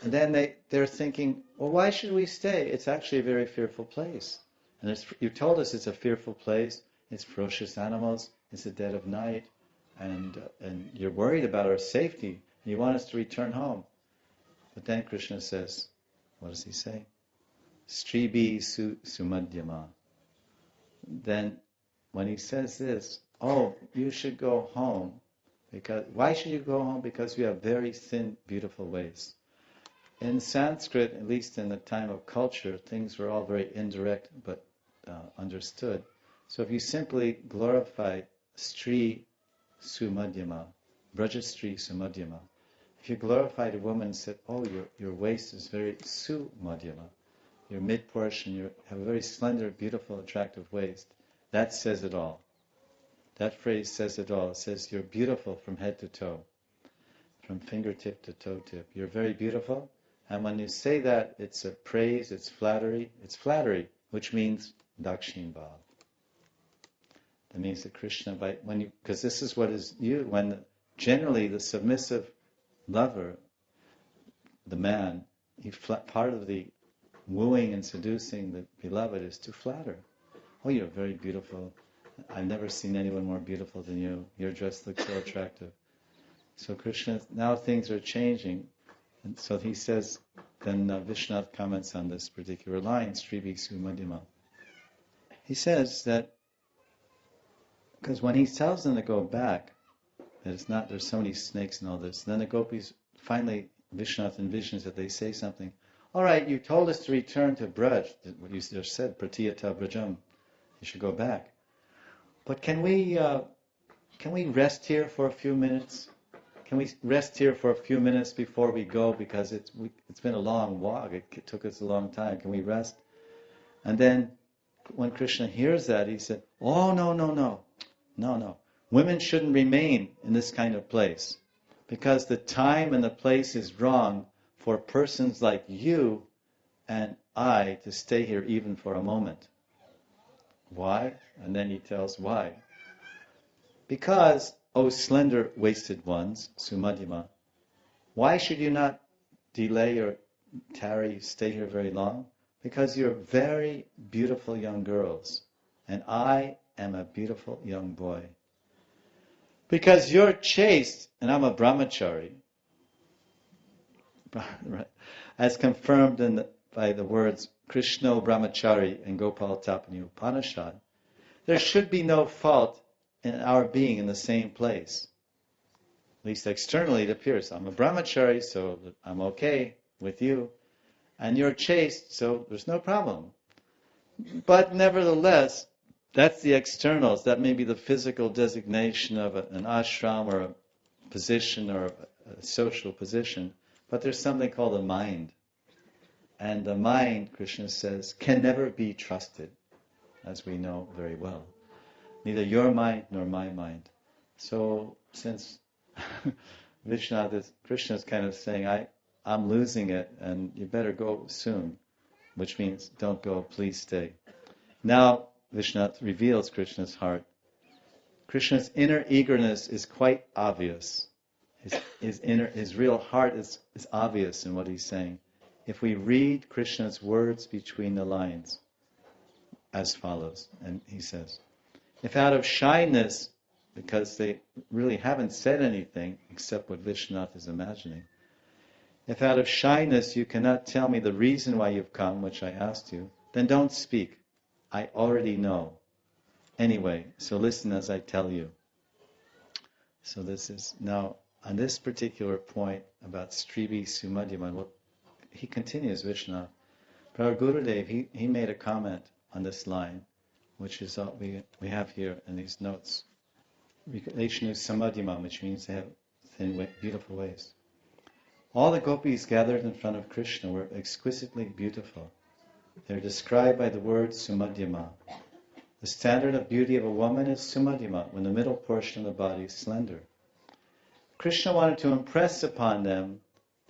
And then they're thinking, well, why should we stay? It's actually a very fearful place. And you told us it's a fearful place. It's ferocious animals. It's the dead of night. And you're worried about our safety. You want us to return home. But then Krishna says, what does he say? Stribi sumadhyama. Then when he says this, oh, you should go home. Why should you go home? Because you have very thin, beautiful ways. In Sanskrit, at least in the time of culture, things were all very indirect but understood. So if you simply glorify Stri Sumadhyama, Brajastri Sumadhyama, if you glorified a woman and said, oh, your waist is very Sumadhyama, your mid-portion, you have a very slender, beautiful, attractive waist, that says it all. That phrase says it all. It says you're beautiful from head to toe, from fingertip to toe tip. You're very beautiful. And when you say that, it's a praise, it's flattery, which means dakshin bhav. That means that Krishna, because this is what is you, generally the submissive lover, the man, part of the wooing and seducing the beloved is to flatter. Oh, you're very beautiful. I've never seen anyone more beautiful than you. Your dress looks so attractive. So Krishna, now things are changing. And so he says, then Vishwanath comments on this particular line, Stribi Sumadhyama. He says that, because when he tells them to go back, that it's not, there's so many snakes and all this, then the gopis, finally, Vishwanath envisions that they say something, all right, you told us to return to Braj, what you just said, Pratiyata Brajam, you should go back. But can we rest here for a few minutes? Can we rest here for a few minutes before we go? Because it's been a long walk. It took us a long time. Can we rest? And then when Krishna hears that, he said, oh, no. Women shouldn't remain in this kind of place. Because the time and the place is wrong for persons like you and I to stay here even for a moment. Why? And then he tells why. Because, O slender-waisted ones, Sumadhyama, why should you not delay or tarry, stay here very long? Because you're very beautiful young girls, and I am a beautiful young boy. Because you're chaste, and I'm a brahmachari, as confirmed by the words Krishna Brahmachari and Gopal Tapani Upanishad, there should be no fault in our being in the same place. At least externally it appears. I'm a brahmachari, so I'm okay with you. And you're chaste, so there's no problem. But nevertheless, that's the externals. That may be the physical designation of an ashram or a position or a social position. But there's something called a mind. And the mind, Krishna says, can never be trusted, as we know very well. Neither your mind nor my mind. So since Krishna is kind of saying, I'm losing it and you better go soon, which means don't go, please stay. Now Vishwanath reveals Krishna's heart. Krishna's inner eagerness is quite obvious. His real heart is obvious in what he's saying. If we read Krishna's words between the lines, as follows, and he says, if out of shyness, because they really haven't said anything except what Vishwanath is imagining, if out of shyness you cannot tell me the reason why you've come, which I asked you, then don't speak. I already know. Anyway, so listen as I tell you. So this is, now, on this particular point about Stribi Sumadhyama, he continues, Vishwanath. But our Gurudev, he made a comment on this line, which is what we have here in these notes. Relation is Samadhyama, which means they have thin, beautiful ways. All the gopis gathered in front of Krishna were exquisitely beautiful. They are described by the word Sumadhyama. The standard of beauty of a woman is Sumadhyama, when the middle portion of the body is slender. Krishna wanted to impress upon them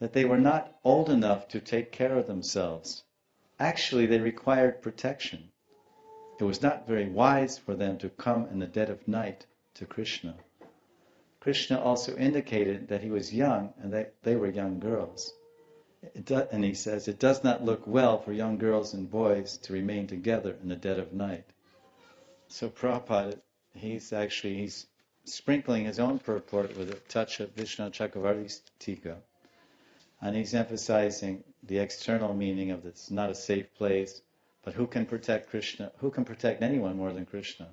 that they were not old enough to take care of themselves. Actually, they required protection. It was not very wise for them to come in the dead of night to Krishna. Krishna also indicated that he was young and that they were young girls. and he says, it does not look well for young girls and boys to remain together in the dead of night. So Prabhupada, he's sprinkling his own purport with a touch of Vishnu Chakravarti's Tika, and he's emphasizing the external meaning of this. It's not a safe place, but who can protect Krishna? Who can protect anyone more than Krishna?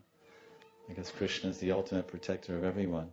Because Krishna is the ultimate protector of everyone.